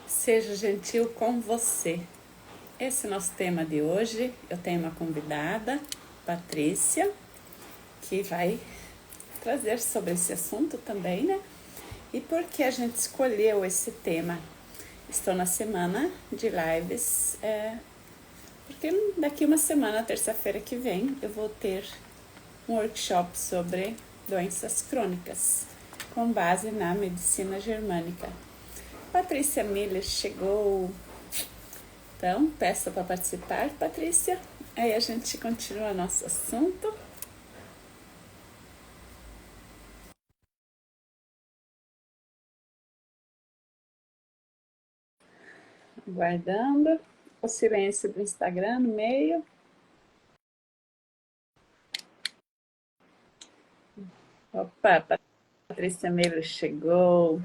Seja gentil com você. Esse é o nosso tema de hoje. Eu tenho uma convidada, Patrícia, que vai trazer sobre esse assunto também, né? E por que a gente escolheu esse tema? Estou na semana de lives, porque daqui uma semana, terça-feira que vem, eu vou ter um workshop sobre doenças crônicas, com base na medicina germânica. Patrícia Miller chegou. Então, peço para participar, Patrícia. Aí a gente continua nosso assunto. Aguardando. O silêncio do Instagram no meio. Opa, Patrícia Miller chegou.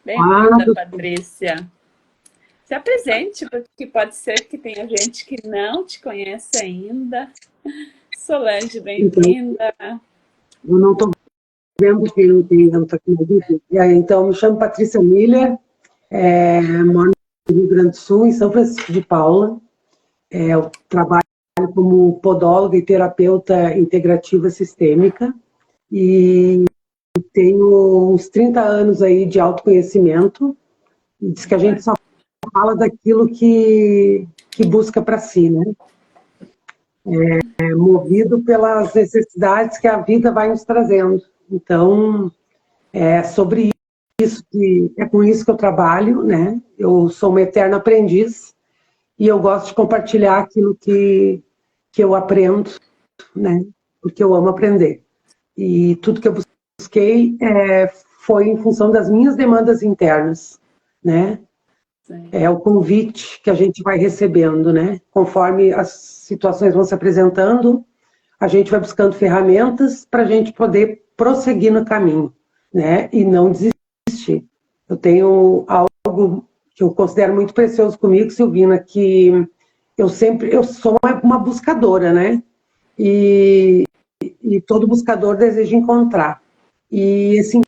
Bem-vinda, Patrícia. Se apresente, porque pode ser que tenha gente que não te conhece ainda. Solange, bem-vinda. Eu não estou vendo quem está aqui no vídeo. Então, me chamo Patrícia Miller, moro no Rio Grande do Sul, em São Francisco de Paula. Eu trabalho como podóloga e terapeuta integrativa sistêmica e tenho uns 30 anos aí de autoconhecimento. Diz que a gente só fala daquilo que busca para si, né? Movido pelas necessidades que a vida vai nos trazendo. Então, é sobre isso que é com isso que eu trabalho, né? Eu sou uma eterna aprendiz e eu gosto de compartilhar aquilo que eu aprendo, né? Porque eu amo aprender. E tudo que eu busquei foi em função das minhas demandas internas, né? É o convite que a gente vai recebendo, né? Conforme as situações vão se apresentando, a gente vai buscando ferramentas para a gente poder prosseguir no caminho, né? E não desistir. Eu tenho algo que eu considero muito precioso comigo, Silvina, que eu sou uma buscadora, né? E todo buscador deseja encontrar. E esse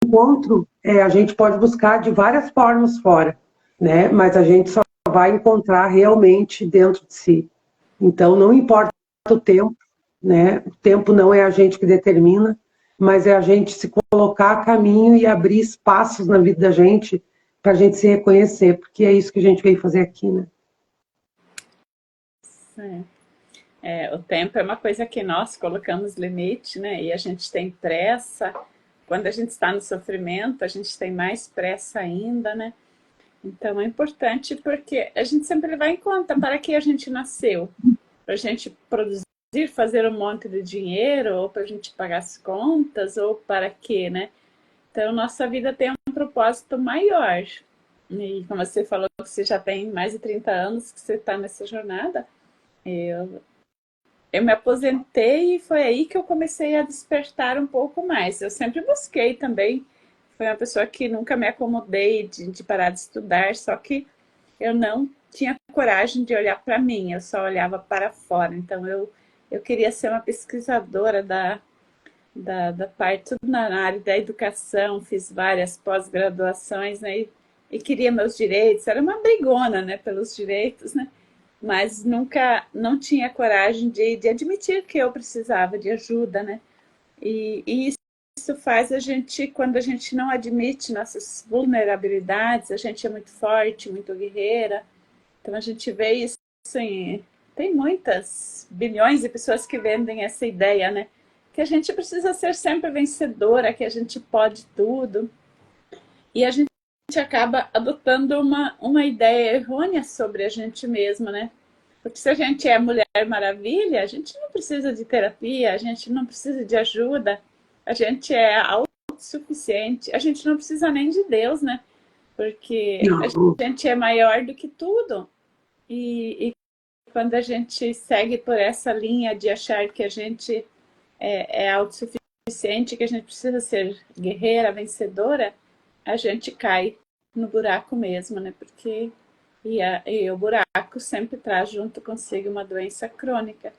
encontro, a gente pode buscar de várias formas fora, né? Mas a gente só vai encontrar realmente dentro de si. Então, não importa o tempo, né? O tempo não é a gente que determina, mas é a gente se colocar a caminho e abrir espaços na vida da gente para a gente se reconhecer, porque é isso que a gente veio fazer aqui, né? O tempo é uma coisa que nós colocamos limite, né? E a gente tem pressa. Quando a gente está no sofrimento, a gente tem mais pressa ainda, né? Então é importante porque a gente sempre levar em conta para que a gente nasceu. Para a gente produzir, fazer um monte de dinheiro, ou para a gente pagar as contas, ou para quê, né? Então nossa vida tem um propósito maior. E como você falou que você já tem mais de 30 anos que você está nessa jornada, eu me aposentei e foi aí que eu comecei a despertar um pouco mais. Eu sempre busquei também, fui uma pessoa que nunca me acomodei de parar de estudar, só que eu não tinha coragem de olhar para mim, eu só olhava para fora. Então eu queria ser uma pesquisadora da parte, tudo na área da educação, fiz várias pós-graduações, né, e queria meus direitos, era uma brigona, né, pelos direitos, né? Mas nunca, não tinha coragem de admitir que eu precisava de ajuda, né? E isso faz a gente, quando a gente não admite nossas vulnerabilidades, a gente é muito forte, muito guerreira. Então a gente vê isso em... Tem muitas bilhões de pessoas que vendem essa ideia, né? Que a gente precisa ser sempre vencedora, que a gente pode tudo. E a gente acaba adotando uma ideia errônea sobre a gente mesma, né? Porque se a gente é Mulher Maravilha, a gente não precisa de terapia, a gente não precisa de ajuda, a gente é autossuficiente, a gente não precisa nem de Deus, né? Porque a gente é maior do que tudo. E quando a gente segue por essa linha de achar que a gente é autossuficiente, que a gente precisa ser guerreira, vencedora, a gente cai no buraco mesmo, né? Porque e o buraco sempre traz junto consigo uma doença crônica.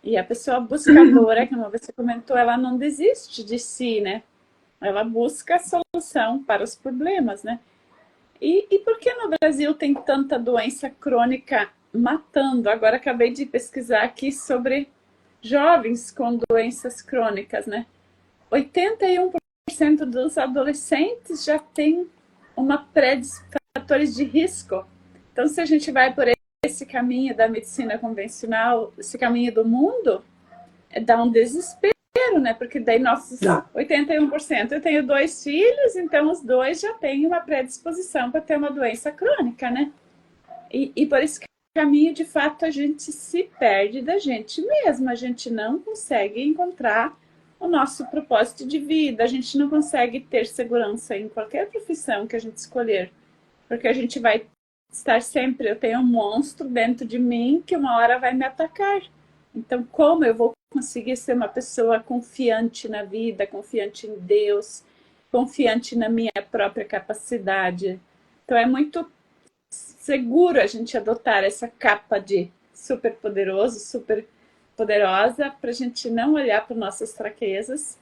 E a pessoa buscadora, como você comentou, ela não desiste de si, né? Ela busca a solução para os problemas, né? E por que no Brasil tem tanta doença crônica matando? Agora acabei de pesquisar aqui sobre jovens com doenças crônicas, né? 81% dos adolescentes já tem uma fatores de risco. Então, se a gente vai por esse caminho da medicina convencional, esse caminho do mundo, dá um desespero, né? Porque daí nossos 81%, eu tenho 2 filhos, então os 2 já têm uma predisposição para ter uma doença crônica, né? E por esse caminho, de fato, a gente se perde da gente mesma, a gente não consegue encontrar o nosso propósito de vida, a gente não consegue ter segurança em qualquer profissão que a gente escolher, porque a gente vai estar sempre, eu tenho um monstro dentro de mim que uma hora vai me atacar. Então, como eu vou conseguir ser uma pessoa confiante na vida, confiante em Deus, confiante na minha própria capacidade? Então, é muito seguro a gente adotar essa capa de super poderoso, super poderosa, para a gente não olhar para nossas fraquezas.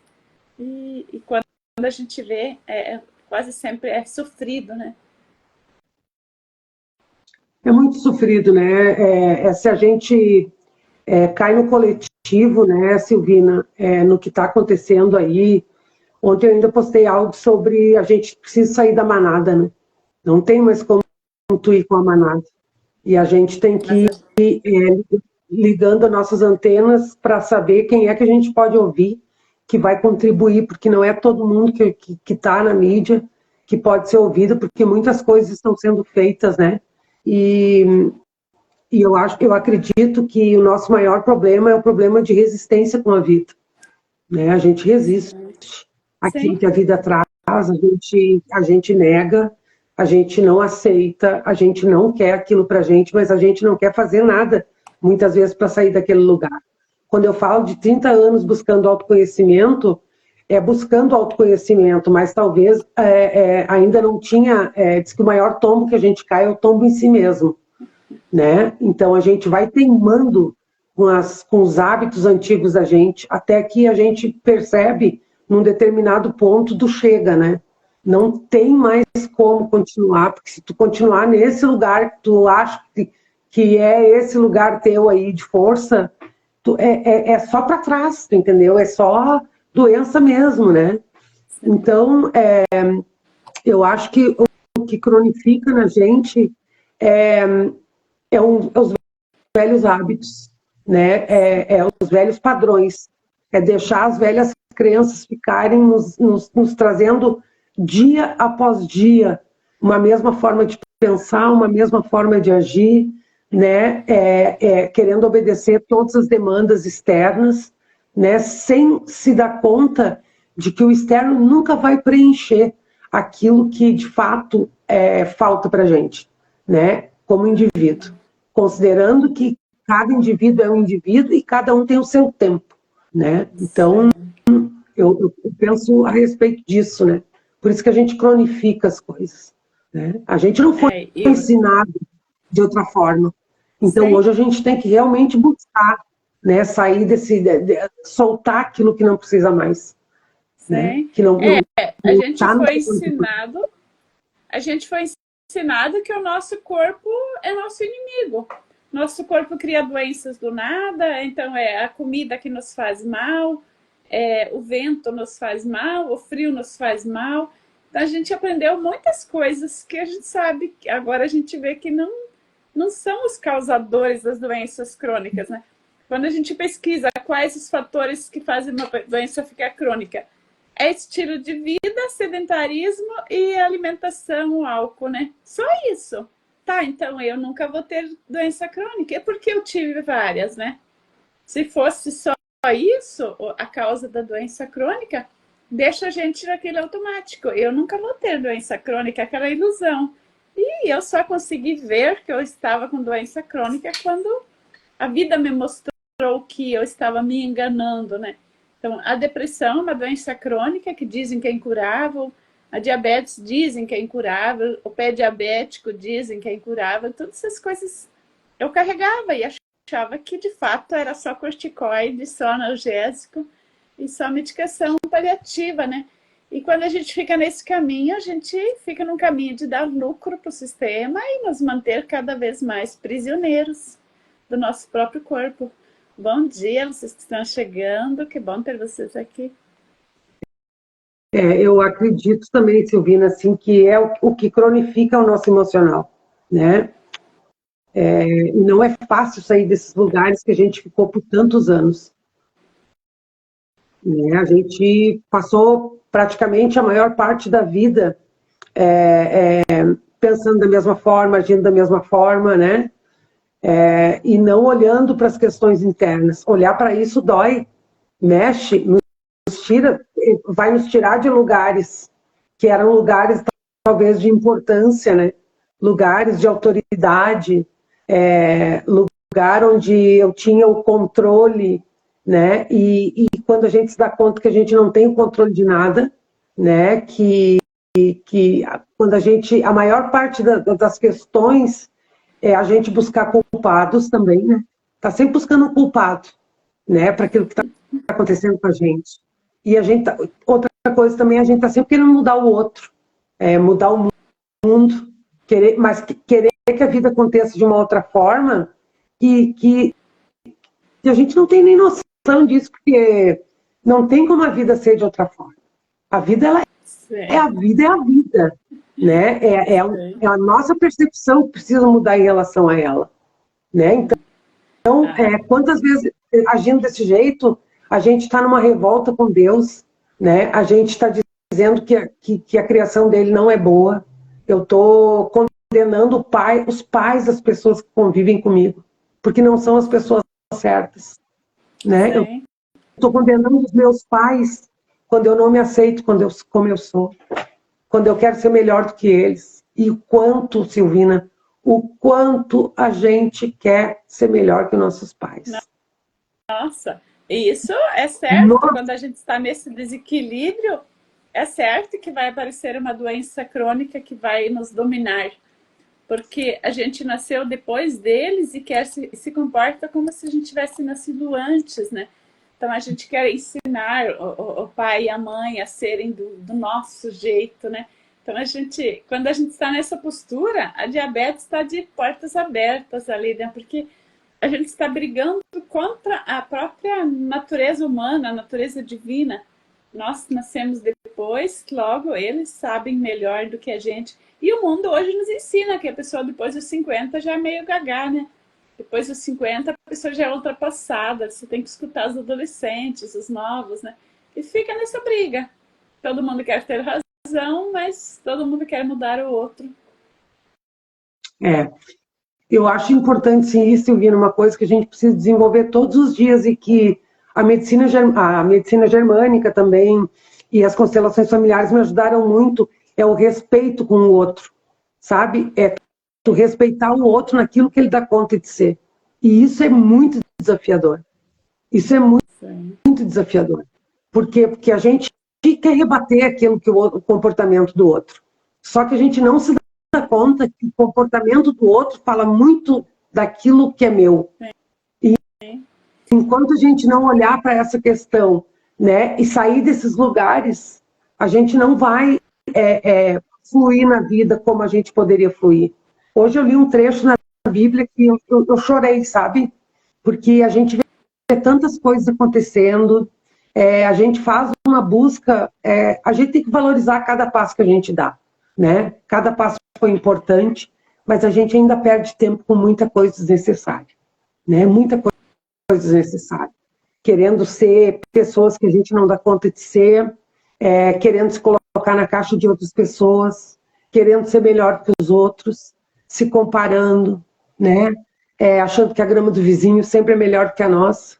E quando a gente vê, quase sempre é sofrido, né? É muito sofrido, né? Se a gente cai no coletivo, né, Silvina, no que está acontecendo aí. Ontem eu ainda postei algo sobre a gente precisa sair da manada, né? Não tem mais como tu ir com a manada. E a gente tem que ir ligando as nossas antenas para saber quem é que a gente pode ouvir, que vai contribuir, porque não é todo mundo que está na mídia que pode ser ouvido, porque muitas coisas estão sendo feitas, né? E eu acredito que o nosso maior problema é o problema de resistência com a vida, né? A gente resiste aquilo que a vida traz, a gente nega, a gente não aceita, a gente não quer aquilo pra gente, mas a gente não quer fazer nada, muitas vezes, para sair daquele lugar. Quando eu falo de 30 anos buscando autoconhecimento, buscando autoconhecimento, mas talvez ainda não tinha, diz que o maior tombo que a gente cai é o tombo em si mesmo, né? Então a gente vai teimando com os hábitos antigos da gente, até que a gente percebe num determinado ponto do chega, né? Não tem mais como continuar, porque se tu continuar nesse lugar que tu acha que é esse lugar teu aí de força, é só para trás, entendeu? É só doença mesmo, né? Então, eu acho que o que cronifica na gente é os velhos hábitos, né? Os velhos padrões, deixar as velhas crenças ficarem nos trazendo dia após dia uma mesma forma de pensar, uma mesma forma de agir, né? Querendo obedecer todas as demandas externas, né? Sem se dar conta de que o externo nunca vai preencher aquilo que de fato falta para a gente, né? Como indivíduo, considerando que cada indivíduo é um indivíduo e cada um tem o seu tempo, né? Então, eu penso a respeito disso, né? Por isso que a gente cronifica as coisas, né? A gente não foi ensinado de outra forma. Então, hoje a gente tem que realmente buscar, né? Sair soltar aquilo que não precisa mais. Né? Que não, a gente foi ensinado, que o nosso corpo é nosso inimigo. Nosso corpo cria doenças do nada, então é a comida que nos faz mal, o vento nos faz mal, o frio nos faz mal. Então a gente aprendeu muitas coisas que a gente sabe, agora a gente vê que não são os causadores das doenças crônicas, né? Quando a gente pesquisa quais os fatores que fazem uma doença ficar crônica, é estilo de vida, sedentarismo e alimentação, álcool, né? Só isso. Tá, então eu nunca vou ter doença crônica. É porque eu tive várias, né? Se fosse só isso, a causa da doença crônica, deixa a gente naquele automático. Eu nunca vou ter doença crônica, aquela ilusão. E eu só consegui ver que eu estava com doença crônica quando a vida me mostrou que eu estava me enganando, né? Então, a depressão é uma doença crônica que dizem que é incurável, a diabetes dizem que é incurável, o pé diabético dizem que é incurável, todas essas coisas eu carregava e achava que de fato era só corticoide, só analgésico e só medicação paliativa, né? E quando a gente fica nesse caminho, a gente fica num caminho de dar lucro para o sistema e nos manter cada vez mais prisioneiros do nosso próprio corpo. Bom dia, vocês que estão chegando, que bom ter vocês aqui. Eu acredito também, Silvina, assim, que é o que cronifica o nosso emocional, né? E não é fácil sair desses lugares que a gente ficou por tantos anos, né? A gente passou praticamente a maior parte da vida pensando da mesma forma, agindo da mesma forma, né? E não olhando para as questões internas. Olhar para isso dói, mexe, nos tira, vai nos tirar de lugares que eram lugares talvez de importância, né? Lugares de autoridade, lugar onde eu tinha o controle, né? E quando a gente se dá conta que a gente não tem o controle de nada, né? Que quando a maior parte das questões é a gente buscar culpados também, né? Tá sempre buscando um culpado, né? Para aquilo que está acontecendo com a gente. E a gente outra coisa também, a gente está sempre querendo mudar o outro, mudar o mundo, mas querer que a vida aconteça de uma outra forma que a gente não tem nem noção disso, porque não tem como a vida ser de outra forma. A vida, ela é a vida, né? É a nossa percepção que precisa mudar em relação a ela, né? Então, quantas vezes, agindo desse jeito, a gente está numa revolta com Deus, né? A gente está dizendo que a criação dele não é boa. Eu estou condenando os pais das pessoas que convivem comigo, porque não são as pessoas certas, né? Eu estou condenando os meus pais quando eu não me aceito como eu sou, quando eu quero ser melhor do que eles. E o quanto, Silvina, o quanto a gente quer ser melhor que nossos pais. Nossa, e isso é certo. Quando a gente está nesse desequilíbrio, é certo que vai aparecer uma doença crônica que vai nos dominar. Porque a gente nasceu depois deles e se comporta como se a gente tivesse nascido antes, né? Então a gente quer ensinar o pai e a mãe a serem do nosso jeito, né? Então quando a gente está nessa postura, a diabetes está de portas abertas ali, né? Porque a gente está brigando contra a própria natureza humana, a natureza divina. Nós nascemos depois, logo eles sabem melhor do que a gente. E o mundo hoje nos ensina que a pessoa depois dos 50 já é meio gaga, né? Depois dos 50 a pessoa já é ultrapassada, você tem que escutar os adolescentes, os novos, né? E fica nessa briga. Todo mundo quer ter razão, mas todo mundo quer mudar o outro. Eu acho importante, sim, Silvina, uma coisa que a gente precisa desenvolver todos os dias e que a medicina germânica também e as constelações familiares me ajudaram muito, é o respeito com o outro, sabe? É tu respeitar o outro naquilo que ele dá conta de ser. E isso é muito desafiador. Isso é muito desafiador. Por quê? Porque a gente quer rebater o comportamento do outro. Só que a gente não se dá conta que o comportamento do outro fala muito daquilo que é meu. E enquanto a gente não olhar para essa questão, né, e sair desses lugares, a gente não vai fluir na vida como a gente poderia fluir. Hoje eu li um trecho na Bíblia que eu chorei, sabe? Porque a gente vê tantas coisas acontecendo, a gente faz uma busca, a gente tem que valorizar cada passo que a gente dá, né? Cada passo foi importante, mas a gente ainda perde tempo com muita coisa desnecessária, né? Muita coisa desnecessária. Querendo ser pessoas que a gente não dá conta de ser, querendo se colocar na caixa de outras pessoas, querendo ser melhor que os outros, se comparando, né? Achando que a grama do vizinho sempre é melhor que a nossa,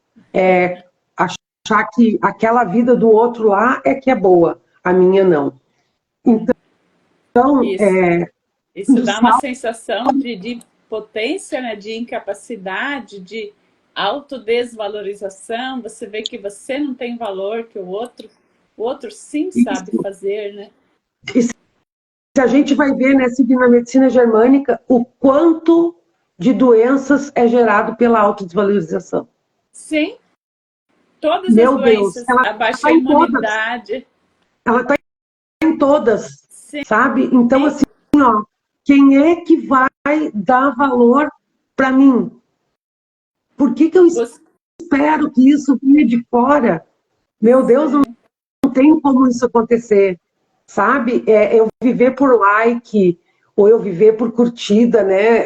achar que aquela vida do outro lá é que é boa, a minha não. Então, isso dá uma sensação de potência, né? De incapacidade, de autodesvalorização. Você vê que você não tem valor, que o outro sim sabe fazer, né? E se a gente vai ver, né, seguindo na medicina germânica, o quanto de doenças é gerado pela autodesvalorização. Sim. Todas as doenças, a baixa imunidade. Ela está em todas, Sim. sabe? Então, assim, ó, quem é que vai dar valor para mim? Por que eu espero que isso venha de fora? Meu Deus, não tem como isso acontecer, sabe? Eu viver por like, ou eu viver por curtida, né?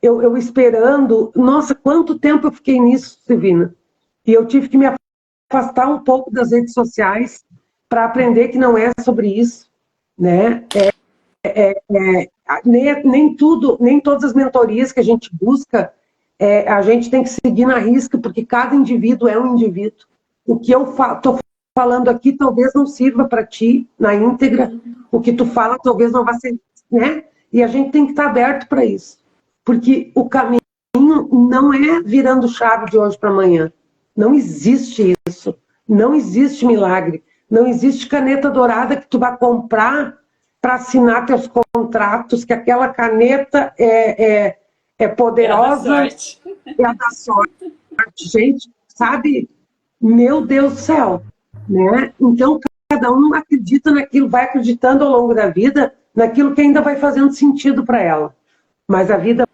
Eu esperando. Nossa, quanto tempo eu fiquei nisso, Silvina? E eu tive que me afastar um pouco das redes sociais para aprender que não é sobre isso, né? Nem tudo, nem todas as mentorias que a gente busca, a gente tem que seguir na risca, porque cada indivíduo é um indivíduo. O que eu estou falando aqui talvez não sirva para ti na íntegra, o que tu fala talvez não vá ser, né? E a gente tem que estar aberto para isso, porque o caminho não é virando chave de hoje para amanhã. Não existe isso. Não existe milagre. Não existe caneta dourada que tu vai comprar para assinar teus contratos, que aquela caneta é poderosa, é a da sorte. Gente, sabe? Meu Deus do céu. Né? Então, cada um acredita naquilo, vai acreditando ao longo da vida, naquilo que ainda vai fazendo sentido para ela. Mas a vida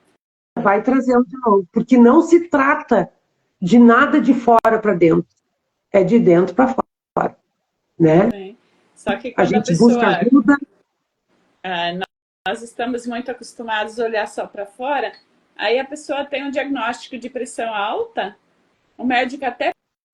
vai trazendo de novo, porque não se trata de nada de fora para dentro, é de dentro para fora, né? Sim. Só que A quando a gente busca pessoa... ajuda. Nós estamos muito acostumados a olhar só para fora, aí a pessoa tem um diagnóstico de pressão alta, o médico até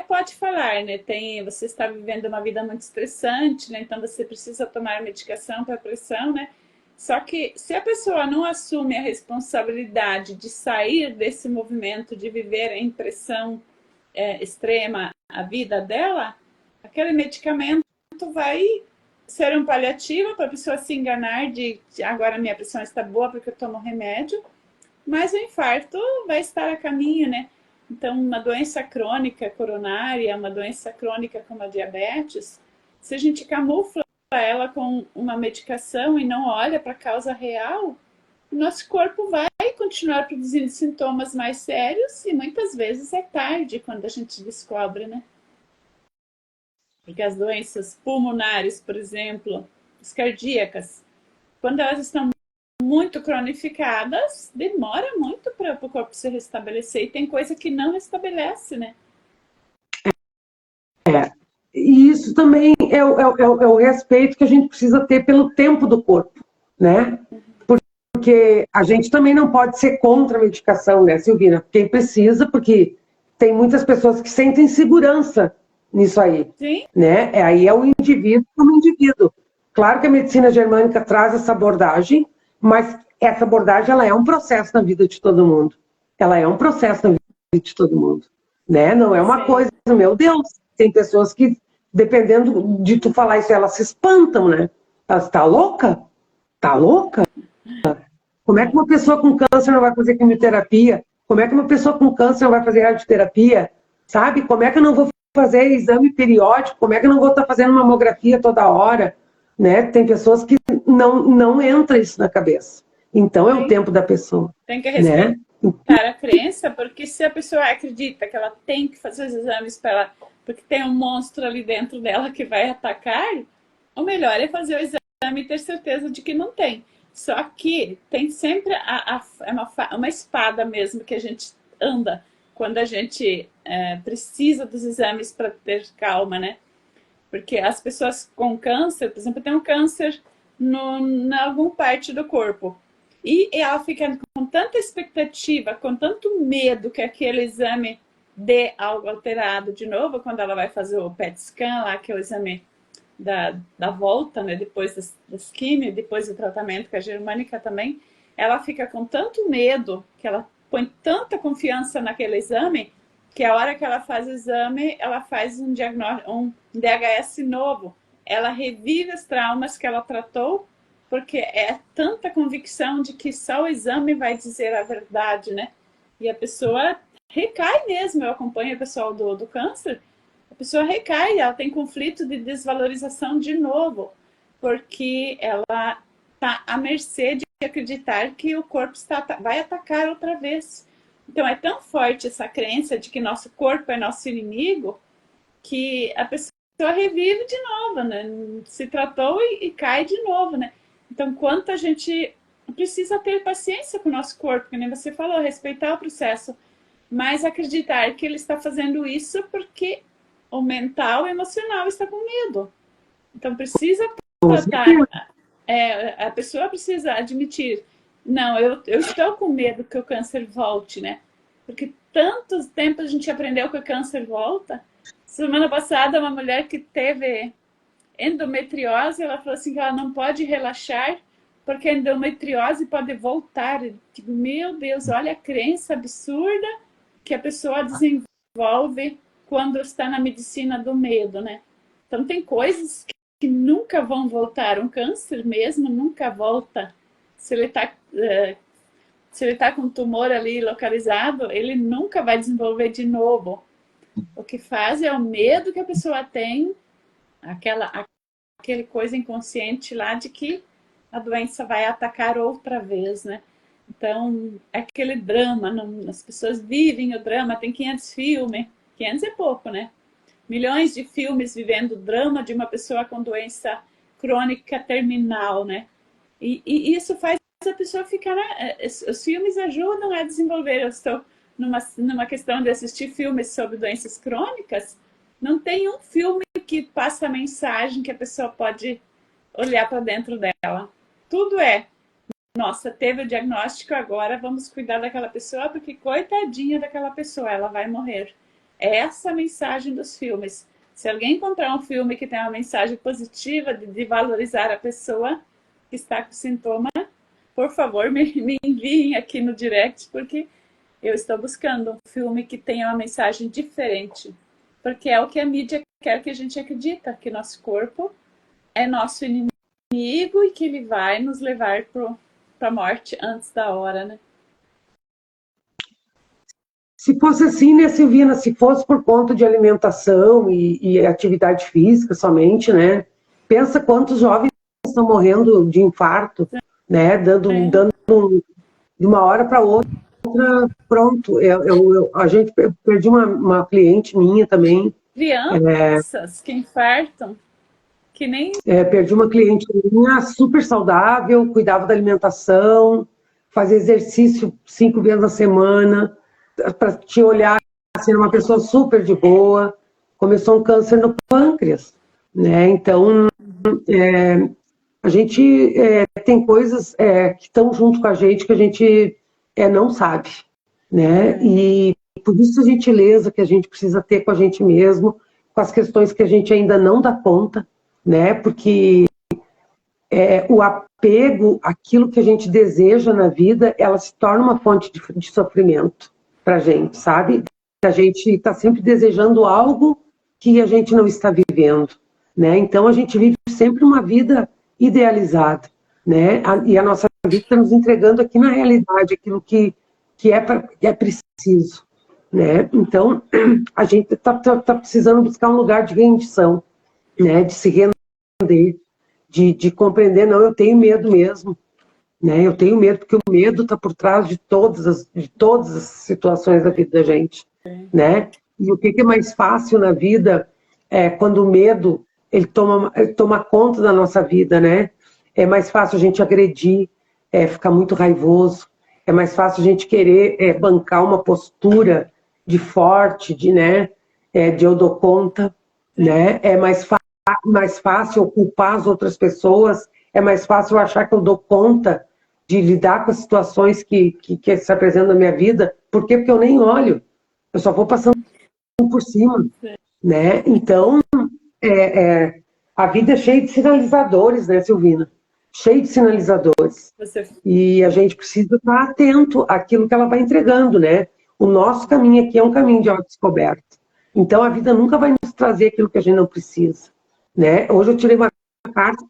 pode falar, né? Você está vivendo uma vida muito estressante, né? Então você precisa tomar medicação para pressão, né? Só que se a pessoa não assume a responsabilidade de sair desse movimento, de viver em pressão extrema a vida dela, aquele medicamento vai ser um paliativo para a pessoa se enganar de agora minha pressão está boa porque eu tomo remédio, mas o infarto vai estar a caminho, né? Então, uma doença crônica coronária, uma doença crônica como a diabetes, se a gente camufla ela com uma medicação e não olha para a causa real, o nosso corpo vai continuar produzindo sintomas mais sérios e muitas vezes é tarde quando a gente descobre, né? Porque as doenças pulmonares, por exemplo, as cardíacas, quando elas estão muito cronificadas, demora muito para o corpo se restabelecer. E tem coisa que não restabelece, né? E isso também é o respeito que a gente precisa ter pelo tempo do corpo, né? Porque a gente também não pode ser contra a medicação, né, Silvina? Quem precisa, porque tem muitas pessoas que sentem segurança nisso aí, Sim. né? Aí é o indivíduo como indivíduo. Claro que a medicina germânica traz essa abordagem, mas essa abordagem ela é um processo na vida de todo mundo. Ela é um processo na vida de todo mundo, né? Não é uma coisa, meu Deus, tem pessoas que, dependendo de tu falar isso, elas se espantam, né? Elas, tá louca? Tá louca? Como é que uma pessoa com câncer não vai fazer quimioterapia? Como é que uma pessoa com câncer não vai fazer radioterapia? Sabe? Como é que eu não vou fazer exame periódico? Como é que eu não vou estar fazendo mamografia toda hora? Né? Tem pessoas que não entra isso na cabeça. Então é o tempo da pessoa. Tem que Né? respeitar a crença, porque se a pessoa acredita que ela tem que fazer os exames para ela, porque tem um monstro ali dentro dela que vai atacar, o melhor é fazer o exame e ter certeza de que não tem. Só que tem sempre uma espada mesmo que a gente anda quando a gente precisa dos exames para ter calma, né? Porque as pessoas com câncer, por exemplo, tem um câncer em alguma parte do corpo. E ela fica com tanta expectativa, com tanto medo que aquele exame dê algo alterado de novo, quando ela vai fazer o PET scan lá, que é o exame da volta, né, depois das químio, depois do tratamento, que a germânica também, ela fica com tanto medo, que ela põe tanta confiança naquele exame, que a hora que ela faz o exame, ela faz um diagnóstico, um DHS novo. Ela revive os traumas que ela tratou, porque é tanta convicção de que só o exame vai dizer a verdade, né? E a pessoa recai mesmo. Eu acompanho o pessoal do câncer, a pessoa recai, ela tem conflito de desvalorização de novo, porque ela está à mercê de acreditar que o corpo vai atacar outra vez. Então é tão forte essa crença de que nosso corpo é nosso inimigo, que a pessoa revive de novo, né? Se tratou e cai de novo, né? Então, quanto a gente precisa ter paciência com o nosso corpo, que nem você falou, respeitar o processo, mas acreditar que ele está fazendo isso porque o mental e o emocional está com medo. Então, precisa Com tratar, certeza. a pessoa precisa admitir, não, eu estou com medo que o câncer volte, né? Porque tantos tempos a gente aprendeu que o câncer volta. Semana passada, uma mulher que teve endometriose, ela falou assim que ela não pode relaxar porque a endometriose pode voltar. Eu digo, meu Deus, olha a crença absurda que a pessoa desenvolve quando está na medicina do medo, né? Então tem coisas que nunca vão voltar. Um câncer mesmo nunca volta. Se ele está se ele está com um tumor ali localizado, ele nunca vai desenvolver de novo. O que faz é o medo que a pessoa tem, aquele coisa inconsciente lá de que a doença vai atacar outra vez, né? Então, é aquele drama, não, as pessoas vivem o drama, tem 500 filmes, 500 é pouco, né? Milhões de filmes vivendo o drama de uma pessoa com doença crônica terminal, né? E isso faz a pessoa ficar... Os filmes ajudam a desenvolver. Eu estou numa questão de assistir filmes sobre doenças crônicas, não tem um filme que passa a mensagem que a pessoa pode olhar para dentro dela. Tudo é, nossa, teve o diagnóstico, agora vamos cuidar daquela pessoa, porque coitadinha daquela pessoa, ela vai morrer. É essa a mensagem dos filmes. Se alguém encontrar um filme que tem uma mensagem positiva de valorizar a pessoa que está com sintoma, por favor, me enviem aqui no direct, porque eu estou buscando um filme que tenha uma mensagem diferente. Porque é o que a mídia quer que a gente acredita, que nosso corpo é nosso inimigo e que ele vai nos levar para a morte antes da hora, né? Se fosse assim, né, Silvina, se fosse por conta de alimentação e atividade física somente, né? Pensa quantos jovens estão morrendo de infarto, né? Dando de uma hora para outra, pronto. Eu perdi uma cliente minha também. Crianças que infartam, que nem... Perdi uma cliente minha super saudável, cuidava da alimentação, fazia exercício 5 vezes na semana, para te olhar, ser uma pessoa super de boa, começou um câncer no pâncreas, né? Então, a gente tem coisas que estão junto com a gente que a gente não sabe, né? E por isso a gentileza que a gente precisa ter com a gente mesmo, com as questões que a gente ainda não dá conta, né? Porque o apego àquilo que a gente deseja na vida, ela se torna uma fonte de sofrimento para a gente, sabe? A gente está sempre desejando algo que a gente não está vivendo, né? Então a gente vive sempre uma vida idealizada, né? E a nossa vida está nos entregando aqui na realidade aquilo que é preciso, né? Então a gente está precisando buscar um lugar de rendição, né? De se render, de compreender, não, eu tenho medo mesmo, né? Eu tenho medo, porque o medo está por trás de todas as situações da vida da gente, né? E o que é mais fácil na vida quando o medo ele toma conta da nossa vida, né? É mais fácil a gente agredir, ficar muito raivoso, é mais fácil a gente querer bancar uma postura de forte, né? De eu dou conta, né? É mais fácil culpar as outras pessoas, é mais fácil achar que eu dou conta de lidar com as situações que se apresentam na minha vida. Por quê? Porque eu nem olho, eu só vou passando por cima, né? Então, a vida é cheia de sinalizadores, né, Silvina? Cheia de sinalizadores. E a gente precisa estar atento àquilo que ela vai entregando, né? O nosso caminho aqui é um caminho de autodescoberta. Então, a vida nunca vai nos trazer aquilo que a gente não precisa, né? Hoje eu tirei uma carta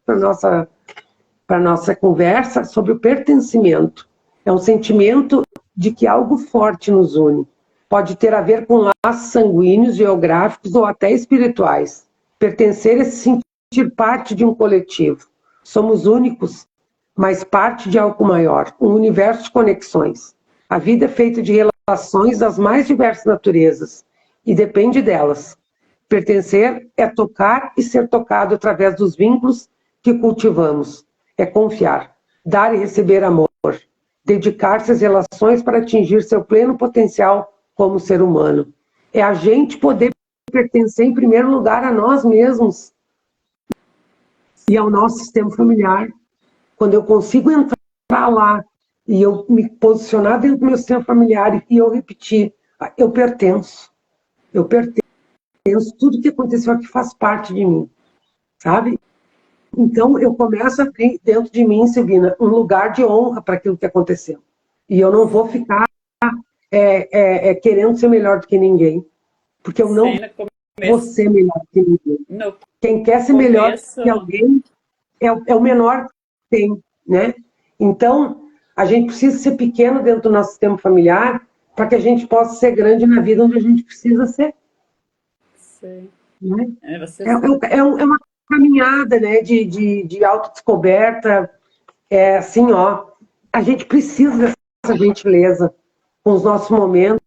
para nossa conversa sobre o pertencimento. É um sentimento de que algo forte nos une. Pode ter a ver com laços sanguíneos, geográficos ou até espirituais. Pertencer é se sentir parte de um coletivo. Somos únicos, mas parte de algo maior, um universo de conexões. A vida é feita de relações das mais diversas naturezas e depende delas Pertencer é tocar e ser tocado através dos vínculos que cultivamos. É confiar, dar e receber amor, dedicar-se às relações para atingir seu pleno potencial como ser humano. É a gente poder pertencer, em primeiro lugar, a nós mesmos e ao nosso sistema familiar. Quando eu consigo entrar lá e eu me posicionar dentro do meu sistema familiar e eu repetir, eu pertenço. Eu pertenço. Tudo que aconteceu aqui faz parte de mim, sabe? Então, eu começo a abrir dentro de mim, Silvina, um lugar de honra para aquilo que aconteceu. E eu não vou ficar querendo ser melhor do que ninguém, porque eu não vou ser melhor do que ninguém. Quem quer ser melhor do que alguém é o menor que tem, né? Então, a gente precisa ser pequeno dentro do nosso sistema familiar para que a gente possa ser grande na vida onde a gente precisa ser. Sim. Né? É uma caminhada, né, de autodescoberta. É assim, ó, a gente precisa dessa gentileza com os nossos momentos,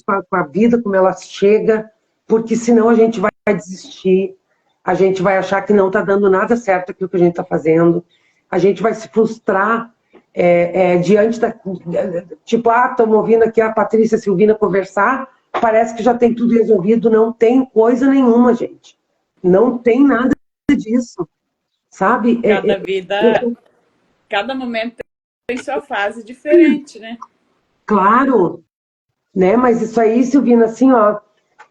com a vida, como ela chega, porque senão a gente vai desistir, a gente vai achar que não está dando nada certo aquilo que a gente está fazendo, a gente vai se frustrar diante da... Tipo, estamos ouvindo aqui a Patrícia e a Silvina conversar, parece que já tem tudo resolvido. Não tem coisa nenhuma, gente. Não tem nada disso, sabe? Cada vida, cada momento tem sua fase diferente, né? Claro, né? Mas isso aí, Silvina, assim, ó,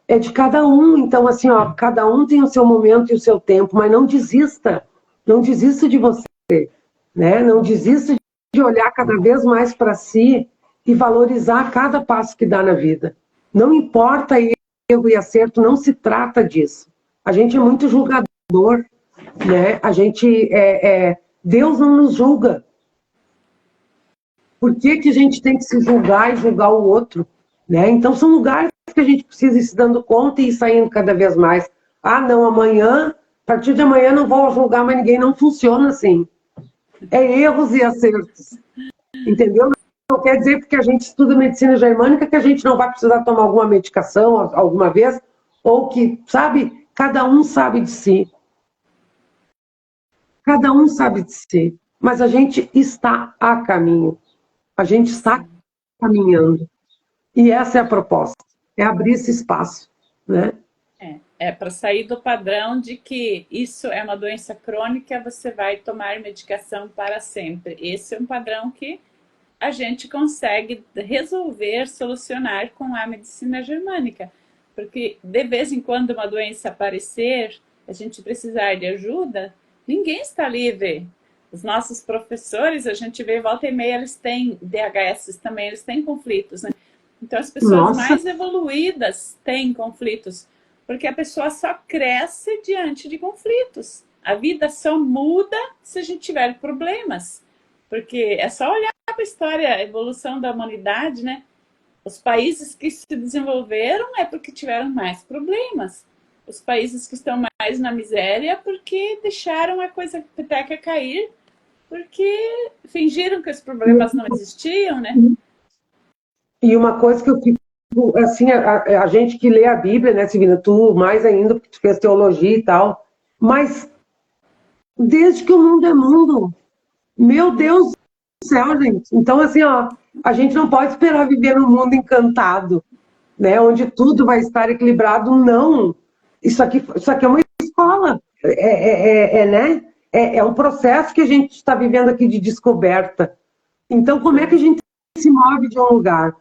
é de cada um. Então, assim, ó, cada um tem o seu momento e o seu tempo, mas não desista. Não desista de você, né? Não desista de olhar cada vez mais para si e valorizar cada passo que dá na vida. Não importa erro e acerto, não se trata disso. A gente é muito julgador, né? A gente Deus não nos julga. Por que que a gente tem que se julgar e julgar o outro, né? Então são lugares que a gente precisa ir se dando conta e ir saindo cada vez mais. Não, amanhã, a partir de amanhã não vou julgar mais ninguém. Não funciona assim. É erros e acertos, entendeu? Não quer dizer porque a gente estuda medicina germânica que a gente não vai precisar tomar alguma medicação alguma vez, ou que, sabe, cada um sabe de si. Cada um sabe de si. Mas a gente está a caminho. A gente está caminhando. E essa é a proposta. É abrir esse espaço, né? Para sair do padrão de que isso é uma doença crônica, você vai tomar medicação para sempre. Esse é um padrão que a gente consegue resolver, solucionar com a medicina germânica. Porque de vez em quando uma doença aparecer, a gente precisar de ajuda, ninguém está livre. Os nossos professores, a gente vê volta e meia, eles têm DHS também, eles têm conflitos, né? Então as pessoas mais evoluídas têm conflitos, porque a pessoa só cresce diante de conflitos. A vida só muda se a gente tiver problemas. Porque é só olhar para a história, a evolução da humanidade, né? Os países que se desenvolveram é porque tiveram mais problemas. Os países que estão mais na miséria porque deixaram a coisa peteca cair, porque fingiram que os problemas não existiam, né? E uma coisa que eu fico, assim, a gente que lê a Bíblia, né, Silvina, tu mais ainda, porque tu fez teologia e tal, mas desde que o mundo é mundo, meu Deus do céu, gente. Então, assim, ó, a gente não pode esperar viver num mundo encantado, né, onde tudo vai estar equilibrado. Não. Isso aqui é uma escola, né? É um processo que a gente está vivendo aqui de descoberta. Então, como é que a gente se move de um lugar?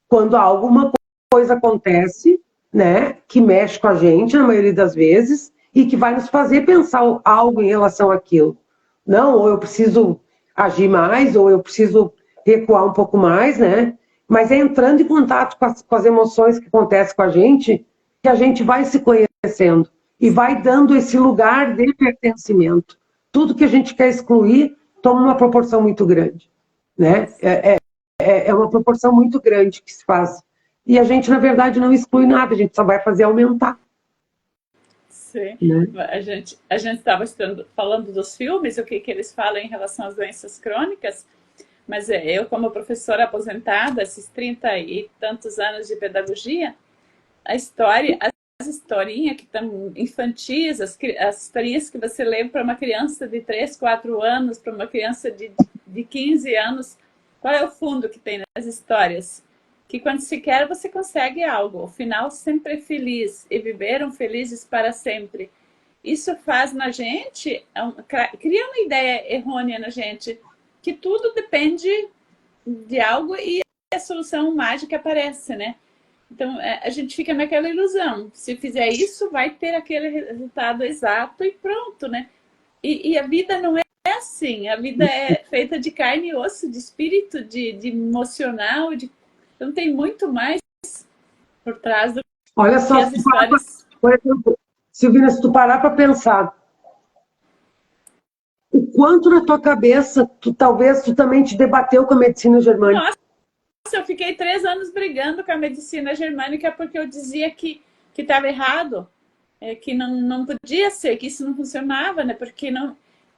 Quando alguma coisa acontece, né, que mexe com a gente, na maioria das vezes, e que vai nos fazer pensar algo em relação àquilo. Não, ou eu preciso agir mais, ou eu preciso recuar um pouco mais, né? Mas é entrando em contato com as emoções que acontecem com a gente, que a gente vai se conhecendo e vai dando esse lugar de pertencimento. Tudo que a gente quer excluir toma uma proporção muito grande, né? É uma proporção muito grande que se faz. E a gente, na verdade, não exclui nada, a gente só vai fazer aumentar. Sim. Né? A gente estava falando dos filmes, o que eles falam em relação às doenças crônicas, mas eu, como professora aposentada, esses 30 e tantos anos de pedagogia, as historinhas que estão infantis, as historinhas que você lê para uma criança de 3, 4 anos, para uma criança de 15 anos, qual é o fundo que tem nas histórias? Que quando se quer, você consegue algo. O final sempre é feliz e viveram felizes para sempre. Isso faz na gente, cria uma ideia errônea na gente, que tudo depende de algo e a solução mágica aparece, né? Então, a gente fica naquela ilusão. Se fizer isso, vai ter aquele resultado exato e pronto, né? E a vida não é assim. A vida é feita de carne e osso, de espírito, de emocional. Então, tem muito mais por trás do Olha que só, as histórias. por exemplo, Silvina, se tu parar para pensar, o quanto na tua cabeça, talvez tu também te debateu com a medicina germânica. Nossa, eu fiquei 3 anos brigando com a medicina germânica porque eu dizia que estava errado, que não podia ser, que isso não funcionava, né? Porque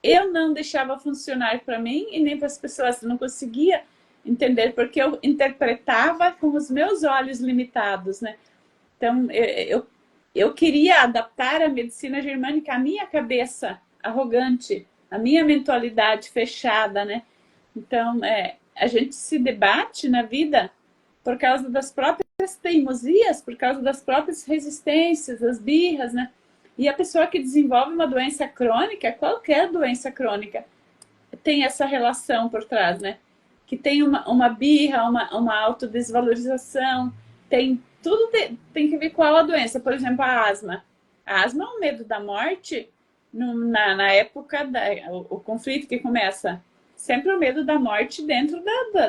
eu não deixava funcionar para mim e nem para as pessoas, eu não conseguia entender, porque eu interpretava com os meus olhos limitados, né? Então, eu queria adaptar a medicina germânica à minha cabeça arrogante, à minha mentalidade fechada, né? Então, a gente se debate na vida por causa das próprias teimosias, por causa das próprias resistências, das birras, né? E a pessoa que desenvolve uma doença crônica, qualquer doença crônica, tem essa relação por trás, né? Que tem uma birra, uma autodesvalorização, tem tudo tem que ver com a doença. Por exemplo, a asma. A asma é um medo da morte na época, o conflito que começa. Sempre o medo da morte dentro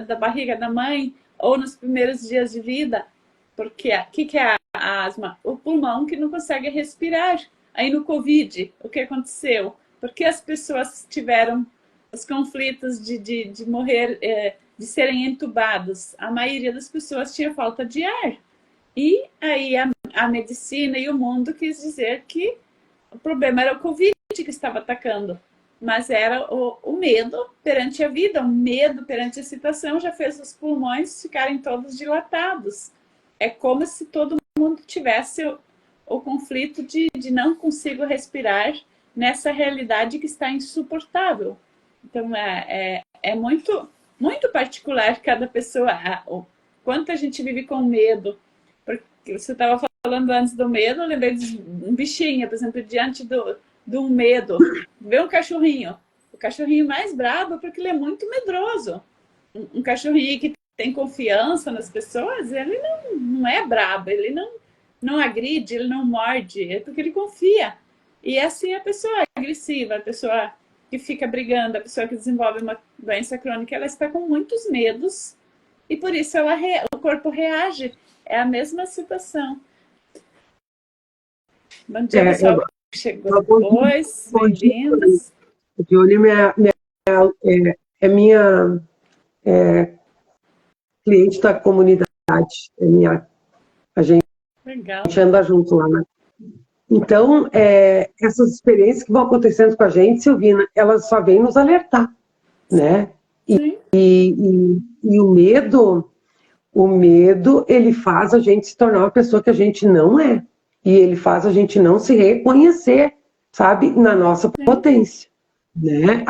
da barriga da mãe ou nos primeiros dias de vida. Porque o que é a asma? O pulmão que não consegue respirar. Aí no Covid, o que aconteceu? Porque as pessoas tiveram os conflitos de morrer, de serem entubados. A maioria das pessoas tinha falta de ar. E aí a medicina e o mundo quis dizer que o problema era o Covid que estava atacando. Mas era o medo perante a vida, o medo perante a situação já fez os pulmões ficarem todos dilatados. É como se todo mundo tivesse o conflito de não consigo respirar nessa realidade que está insuportável. Então, é muito, muito particular cada pessoa. O quanto a gente vive com medo. Porque você estava falando antes do medo, eu lembrei de um bichinho, por exemplo, diante do medo. Vê um cachorrinho. O cachorrinho mais bravo porque ele é muito medroso. Um cachorrinho que tem confiança nas pessoas, ele não é brabo, ele não agride, ele não morde, é porque ele confia. E assim a pessoa agressiva, a pessoa que fica brigando, a pessoa que desenvolve uma doença crônica, ela está com muitos medos e por isso o corpo reage. É a mesma situação. Bom dia, pessoal que chegou depois. Bem-vindos. Johnny é minha cliente da comunidade. A gente Legal. anda junto lá, né? Então, essas experiências que vão acontecendo com a gente, Silvina, elas só vêm nos alertar, né? E o medo, ele faz a gente se tornar uma pessoa que a gente não é. E ele faz a gente não se reconhecer, sabe, na nossa potência, né?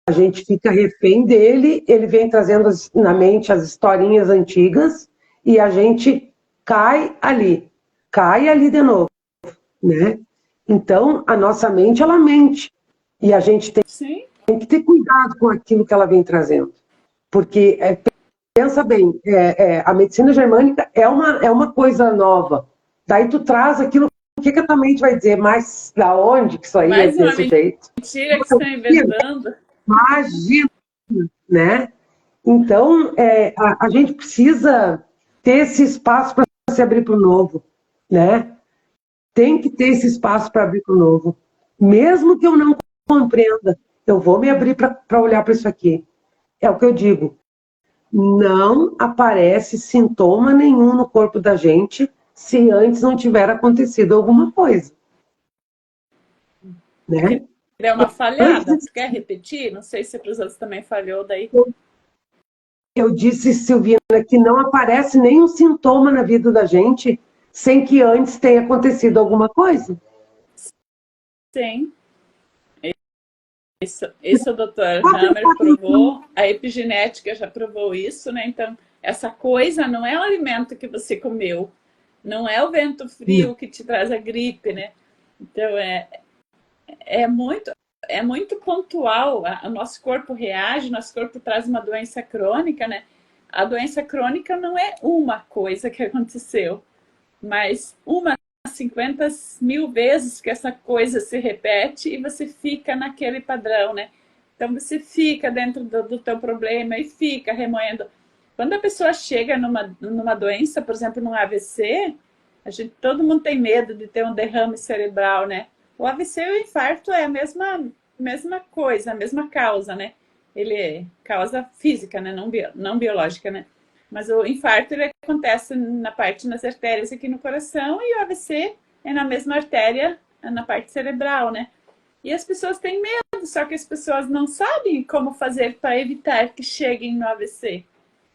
A gente fica refém dele, ele vem trazendo na mente as historinhas antigas e a gente cai ali de novo, né? Então, a nossa mente, ela mente. E a gente tem que ter cuidado com aquilo que ela vem trazendo. Porque, pensa bem, a medicina germânica é uma coisa nova. Daí tu traz aquilo, o que a tua mente vai dizer? Mas da onde que isso aí é desse jeito? Mentira que estão inventando. Imagina, né? Então, a gente precisa ter esse espaço para se abrir para o novo, né? Tem que ter esse espaço para abrir para o novo. Mesmo que eu não compreenda, eu vou me abrir para olhar para isso aqui. É o que eu digo. Não aparece sintoma nenhum no corpo da gente se antes não tiver acontecido alguma coisa. Né? É uma falhada. Você quer repetir? Não sei se para os outros também falhou daí. Eu disse, Silvina, que não aparece nenhum sintoma na vida da gente sem que antes tenha acontecido alguma coisa. Sim. Isso o Dr. Hammer provou, a epigenética já provou isso, né? Então, essa coisa não é o alimento que você comeu, não é o vento frio que te traz a gripe, né? Então, é muito, é muito pontual. O nosso corpo reage, nosso corpo traz uma doença crônica, né? A doença crônica não é uma coisa que aconteceu, mas uma 50.000 vezes que essa coisa se repete e você fica naquele padrão, né? Então você fica dentro do teu problema e fica remoendo. Quando a pessoa chega numa doença, por exemplo, num AVC, todo mundo tem medo de ter um derrame cerebral, né? O AVC e o infarto é a mesma coisa, a mesma causa, né? Ele é causa física, né? Não biológica, né? Mas o infarto ele acontece nas artérias aqui no coração e o AVC é na mesma artéria, na parte cerebral, né? E as pessoas têm medo, só que as pessoas não sabem como fazer para evitar que cheguem no AVC.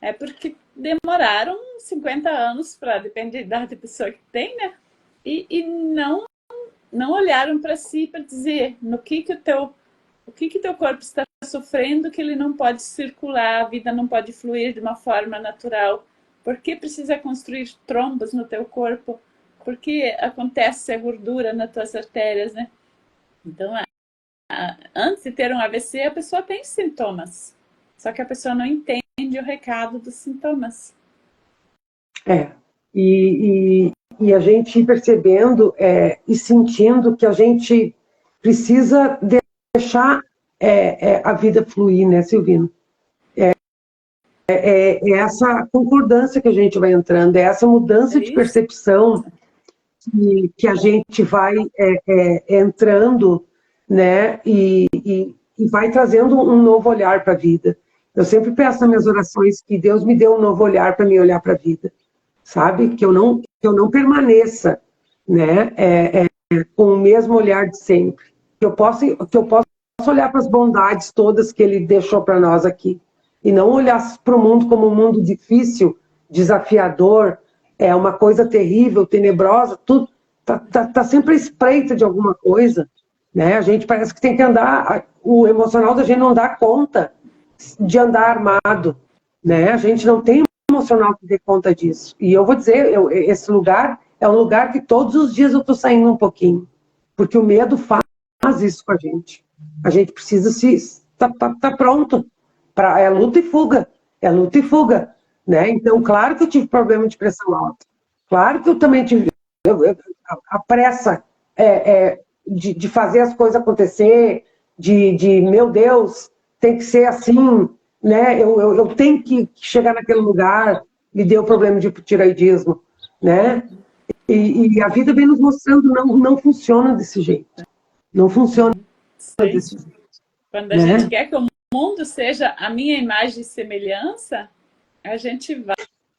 É porque demoraram 50 anos para, depende da idade da pessoa que tem, né? E não olharam para si para dizer no que o teu corpo está sofrendo que ele não pode circular, a vida não pode fluir de uma forma natural. Por que precisa construir trombos no teu corpo? Por que acontece a gordura nas tuas artérias, né? Então, antes de ter um AVC, a pessoa tem sintomas. Só que a pessoa não entende o recado dos sintomas. E a gente percebendo e sentindo que a gente precisa deixar a vida fluir, né, Silvino? É essa concordância que a gente vai entrando, é essa mudança de percepção que a gente vai entrando, né, e vai trazendo um novo olhar para a vida. Eu sempre peço nas minhas orações que Deus me dê um novo olhar para me olhar para a vida, sabe? Que eu não permaneça, né, com o mesmo olhar de sempre. Que eu possa olhar para as bondades todas que Ele deixou para nós aqui e não olhar para o mundo como um mundo difícil, desafiador, é uma coisa terrível, tenebrosa, tudo tá sempre à espreita de alguma coisa, né? A gente parece que tem que andar, o emocional da gente não dá conta de andar armado, né? A gente não tem emocional que dê conta disso. E eu vou dizer, esse lugar é um lugar que todos os dias eu estou saindo um pouquinho, porque o medo faz isso com a gente. A gente precisa tá pronto para luta e fuga, né? Então, claro que eu tive problema de pressão alta, claro que eu também tive a pressa de fazer as coisas acontecer, meu Deus, tem que ser assim, né? Eu tenho que chegar naquele lugar, me deu problema de tiroidismo, né? E a vida vem nos mostrando, não funciona desse jeito. Não funciona desse jeito. Quando a gente quer que o mundo seja a minha imagem e semelhança, a gente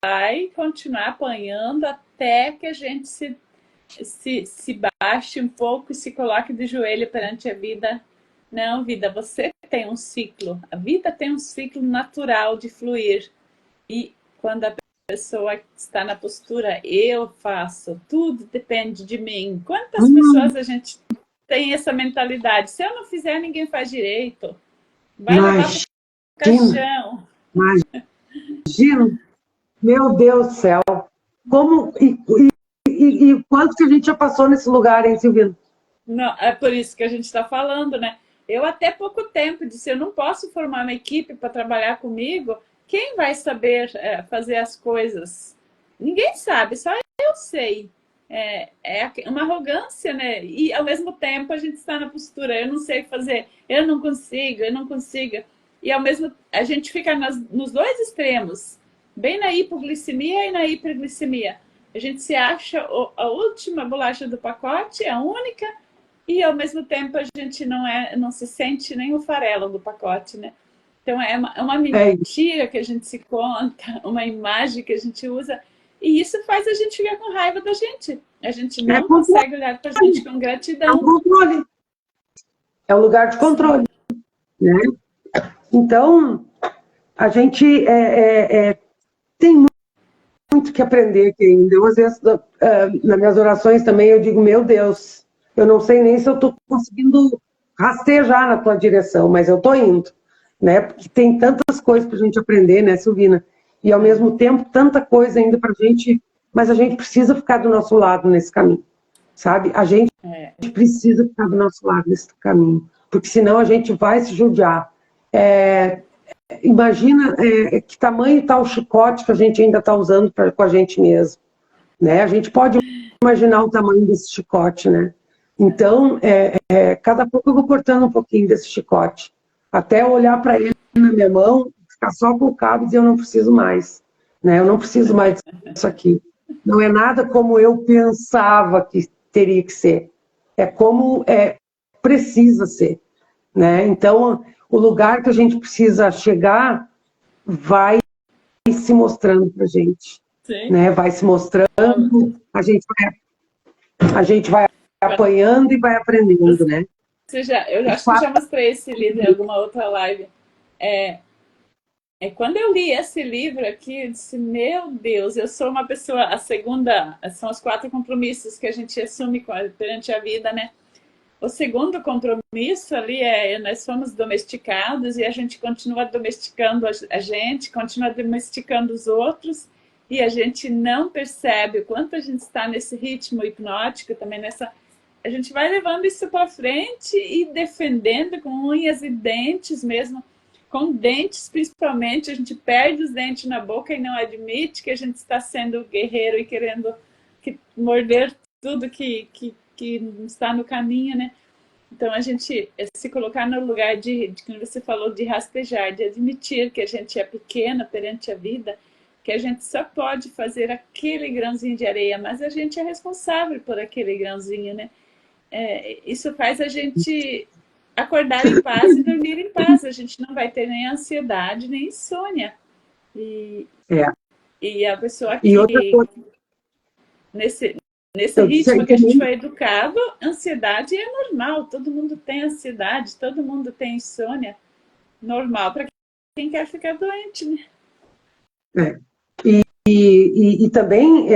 vai continuar apanhando até que a gente se baixe um pouco e se coloque de joelho perante a vida. Não, vida, você tem um ciclo. A vida tem um ciclo natural de fluir. E quando a pessoa está na postura, eu faço, tudo depende de mim. Quantas pessoas a gente tem essa mentalidade? Se eu não fizer, ninguém faz direito. Vai levar para o caixão. Imagina, meu Deus do céu. Como e quanto que a gente já passou nesse lugar, hein, Silvina? Não, é por isso que a gente está falando, né? Eu até pouco tempo disse, eu não posso formar uma equipe para trabalhar comigo. Quem vai saber fazer as coisas? Ninguém sabe, só eu sei. É uma arrogância, né? E ao mesmo tempo a gente está na postura, eu não sei fazer, eu não consigo. E ao mesmo a gente fica nos dois extremos, bem na hipoglicemia e na hiperglicemia. A gente se acha a última bolacha do pacote, a única, e ao mesmo tempo a gente não se sente nem o farelo do pacote, né? Então é uma mentira que a gente se conta, uma imagem que a gente usa, e isso faz a gente ficar com raiva da gente. A gente não consegue olhar para a gente com gratidão. É um controle. É um lugar de controle, né? Então, a gente tem muito que aprender aqui ainda. Eu, às vezes, nas minhas orações também, eu digo, meu Deus, eu não sei nem se eu estou conseguindo rastejar na tua direção, mas eu estou indo, né? Porque tem tantas coisas para a gente aprender, né, Silvina? E, ao mesmo tempo, tanta coisa ainda para a gente... Mas a gente precisa ficar do nosso lado nesse caminho, sabe? A gente precisa ficar do nosso lado nesse caminho, porque senão a gente vai se judiar. Imagina que tamanho está o chicote que a gente ainda está usando com a gente mesmo, né? A gente pode imaginar o tamanho desse chicote, né? Então, cada pouco eu vou cortando um pouquinho desse chicote, até eu olhar para ele na minha mão, ficar só com o cabo e dizer, eu não preciso mais, né? Eu não preciso mais disso aqui. Não é nada como eu pensava que teria que ser. É como precisa ser, né? Então, o lugar que a gente precisa chegar vai se mostrando para a gente, né? Vai se mostrando, a gente vai apanhando e vai aprendendo, né? Eu acho que já mostrei esse livro em alguma outra live. Quando eu li esse livro aqui, eu disse, meu Deus, eu sou uma pessoa, a segunda, são os 4 compromissos que a gente assume perante a vida, né? O segundo compromisso ali nós fomos domesticados e a gente continua domesticando a gente, continua domesticando os outros e a gente não percebe o quanto a gente está nesse ritmo hipnótico, também a gente vai levando isso para frente e defendendo com unhas e dentes mesmo, com dentes principalmente, a gente perde os dentes na boca e não admite que a gente está sendo guerreiro e querendo morder tudo que está no caminho, né? Então, a gente se colocar no lugar de como você falou, de rastejar, de admitir que a gente é pequena perante a vida, que a gente só pode fazer aquele grãozinho de areia, mas a gente é responsável por aquele grãozinho, né? Isso faz a gente acordar em paz e dormir em paz. A gente não vai ter nem ansiedade, nem insônia. E a pessoa que, nesse ritmo que a gente foi educado, ansiedade é normal. Todo mundo tem ansiedade, todo mundo tem insônia. Normal para quem quer ficar doente, né? E também,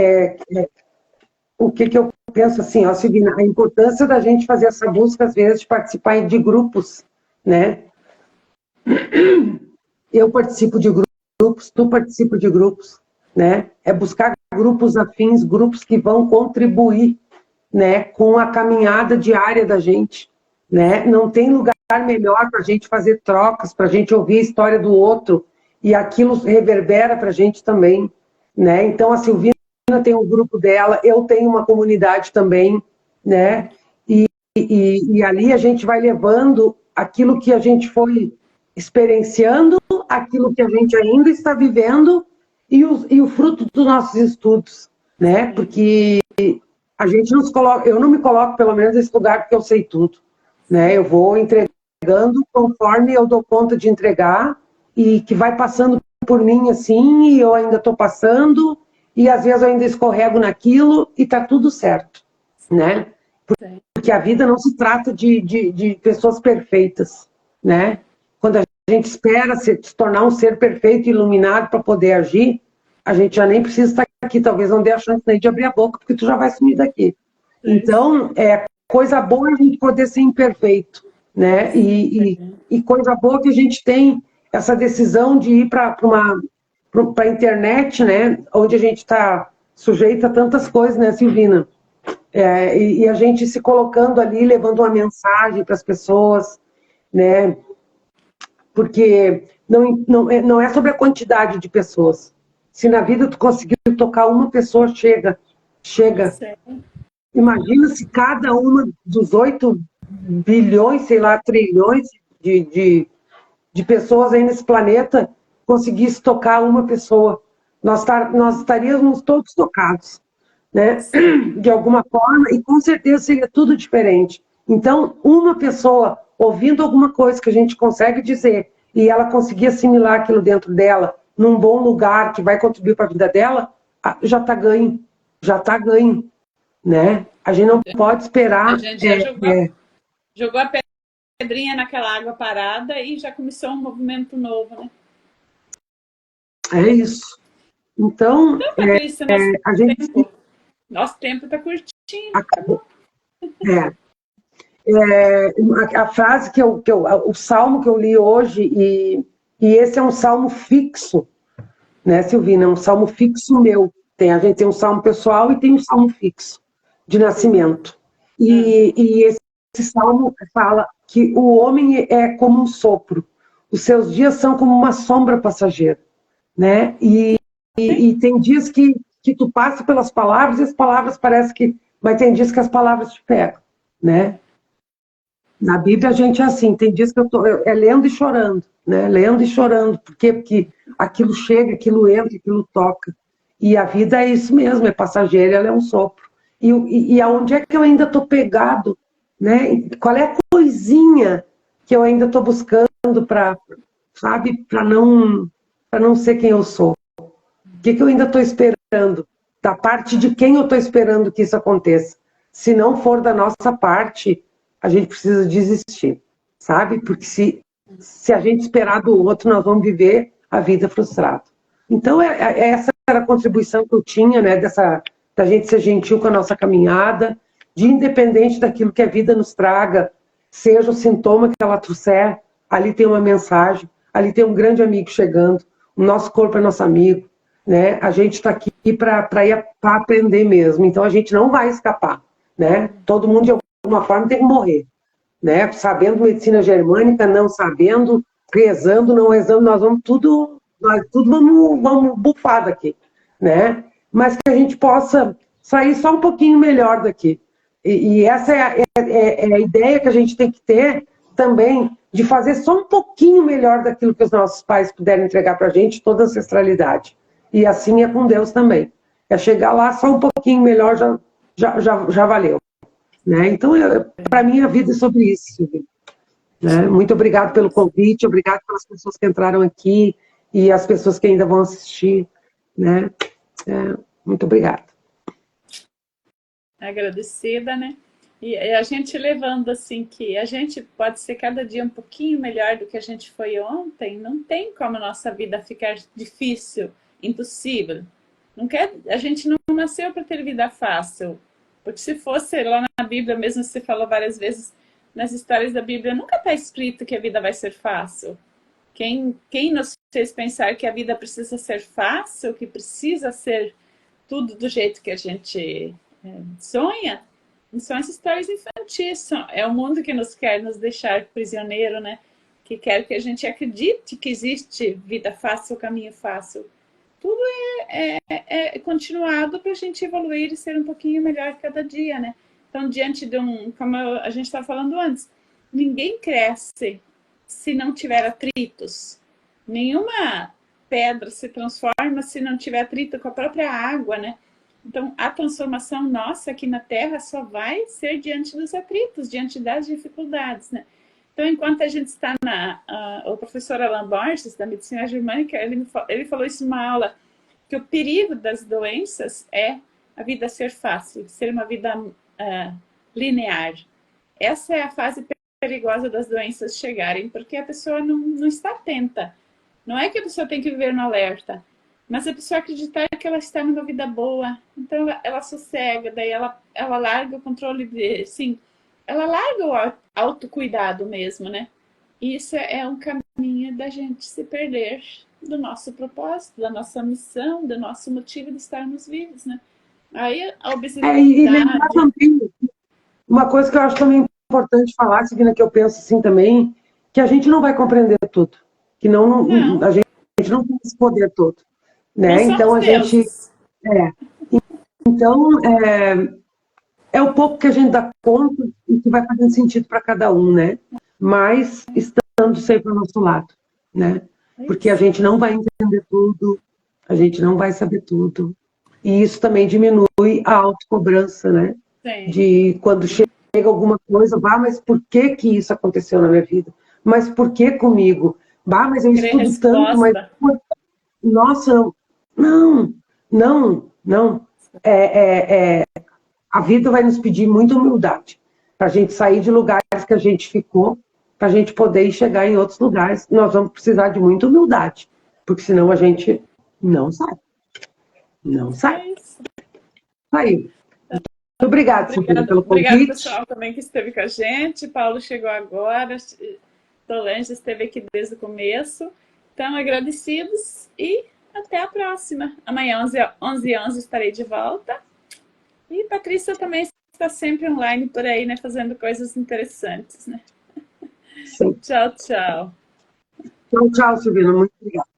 o que eu penso assim, ó, Silvina, a importância da gente fazer essa busca, às vezes, de participar de grupos, né? Eu participo de grupos, tu participa de grupos, né? É buscar grupos afins, grupos que vão contribuir, né, com a caminhada diária da gente, né? Não tem lugar melhor para a gente fazer trocas, para a gente ouvir a história do outro, e aquilo reverbera para a gente também, né? Então, a Silvina tem um grupo dela, eu tenho uma comunidade também, né? E ali a gente vai levando aquilo que a gente foi experienciando, aquilo que a gente ainda está vivendo e o fruto dos nossos estudos, né? Porque a gente não se coloca, eu não me coloco pelo menos nesse lugar porque eu sei tudo, né? Eu vou entregando conforme eu dou conta de entregar e que vai passando por mim assim e eu ainda estou passando e às vezes eu ainda escorrego naquilo e tá tudo certo, né? Porque a vida não se trata de pessoas perfeitas, né? Quando a gente espera se tornar um ser perfeito e iluminado para poder agir, a gente já nem precisa estar aqui, talvez não dê a chance nem de abrir a boca, porque tu já vai sumir daqui. Então, coisa boa é a gente poder ser imperfeito, né? E coisa boa que a gente tem essa decisão de ir para a internet, né? Onde a gente está sujeito a tantas coisas, né, Silvina? E a gente se colocando ali, levando uma mensagem para as pessoas, né? Porque não é sobre a quantidade de pessoas. Se na vida tu conseguir tocar uma pessoa, chega. Imagina se cada uma dos 8 bilhões, sei lá, trilhões de pessoas aí nesse planeta conseguisse tocar uma pessoa. Nós estaríamos todos tocados, né? De alguma forma, e com certeza seria tudo diferente. Então, uma pessoa ouvindo alguma coisa que a gente consegue dizer e ela conseguir assimilar aquilo dentro dela, num bom lugar que vai contribuir para a vida dela, já está ganho, né? A gente não pode esperar... A gente já jogou a pedrinha naquela água parada e já começou um movimento novo, né? É isso. Então, Então, Patrícia, a gente nosso tempo está curtinho. acabou. A frase o salmo que eu li hoje, e esse é um salmo fixo, né, Silvina? É um salmo fixo meu. A gente tem um salmo pessoal e tem um salmo fixo de nascimento. E esse salmo fala que o homem é como um sopro, os seus dias são como uma sombra passageira, né? E tem dias que tu passa pelas palavras e as palavras parece que... Mas tem dias que as palavras te pegam, né? Na Bíblia a gente é assim, tem dias que eu tô lendo e chorando, né? Lendo e chorando. Por quê? Porque aquilo chega, aquilo entra, aquilo toca. E a vida é isso mesmo, é passageira, ela é um sopro. E aonde é que eu ainda estou pegado, né? Qual é a coisinha que eu ainda estou buscando para, sabe, para não ser quem eu sou? O que eu ainda estou esperando? Da parte de quem eu estou esperando que isso aconteça? Se não for da nossa parte, a gente precisa desistir, sabe? Porque se a gente esperar do outro, nós vamos viver a vida frustrada. Então, essa era a contribuição que eu tinha, né? Da gente ser gentil com a nossa caminhada, de independente daquilo que a vida nos traga, seja o sintoma que ela trouxer, ali tem uma mensagem, ali tem um grande amigo chegando, o nosso corpo é nosso amigo, né? A gente está aqui para ir para aprender mesmo, então a gente não vai escapar, né? Todo mundo de alguma forma tem que morrer, né? Sabendo medicina germânica, não sabendo, rezando, não rezando, nós tudo vamos bufar daqui, né? Mas que a gente possa sair só um pouquinho melhor daqui. E essa é a ideia que a gente tem que ter também, de fazer só um pouquinho melhor daquilo que os nossos pais puderam entregar para a gente, toda a ancestralidade. E assim é com Deus também. É chegar lá só um pouquinho melhor, já valeu. Né? Então, para mim, a vida é sobre isso. Né? Muito obrigado pelo convite, obrigado pelas pessoas que entraram aqui e as pessoas que ainda vão assistir. Né? Muito obrigada. Agradecida, né? E a gente levando assim que a gente pode ser cada dia um pouquinho melhor do que a gente foi ontem, não tem como a nossa vida ficar difícil, impossível. Não quer, a gente não nasceu para ter vida fácil, porque se fosse lá na Bíblia, mesmo você falou várias vezes, nas histórias da Bíblia, nunca está escrito que a vida vai ser fácil. Quem nos fez pensar que a vida precisa ser fácil, que precisa ser tudo do jeito que a gente sonha, são as histórias infantis, é o mundo que nos quer nos deixar prisioneiro, né? Que quer que a gente acredite que existe vida fácil, caminho fácil. Tudo é continuado para a gente evoluir e ser um pouquinho melhor cada dia, né? Então, diante de como a gente estava falando antes, ninguém cresce se não tiver atritos. Nenhuma pedra se transforma se não tiver atrito com a própria água, né? Então, a transformação nossa aqui na Terra só vai ser diante dos atritos, diante das dificuldades, né? Então, enquanto a gente está o professor Alan Borges, da medicina germânica, ele falou isso numa aula, que o perigo das doenças é a vida ser fácil, ser uma vida linear. Essa é a fase perigosa das doenças chegarem, porque a pessoa não está atenta. Não é que a pessoa tem que viver no alerta, mas a pessoa acreditar que ela está numa vida boa, então ela sossega, daí ela larga o controle sim, ela larga o autocuidado mesmo, né? E isso é um caminho da gente se perder do nosso propósito, da nossa missão, do nosso motivo de estarmos vivos, né? Aí a obesidade... E lembrar também, uma coisa que eu acho também importante falar, seguindo que eu penso assim também, que a gente não vai compreender tudo, que a gente não tem esse poder todo. Né? Então a gente é o pouco que a gente dá conta e que vai fazendo sentido para cada um, né? Mas estando sempre ao nosso lado, né? Porque a gente não vai entender tudo, a gente não vai saber tudo. E isso também diminui a autocobrança, né? Sim. De quando chega alguma coisa, mas por que isso aconteceu na minha vida? Mas por que comigo? Mas eu estudo tanto, mas... Nossa, não. A vida vai nos pedir muita humildade para a gente sair de lugares que a gente ficou, para a gente poder chegar em outros lugares. Nós vamos precisar de muita humildade, porque senão a gente não sai. Não sai. É isso. Aí. Muito obrigada, Silvina, pelo Obrigada, convite. pessoal, também que esteve com a gente. Paulo chegou agora. Solange esteve aqui desde o começo. Então, agradecidos e até a próxima. Amanhã, 11h11, estarei de volta. E Patrícia também está sempre online por aí, né? Fazendo coisas interessantes, né? Sim. Tchau, tchau. Tchau, tchau, Silvina. Muito obrigada.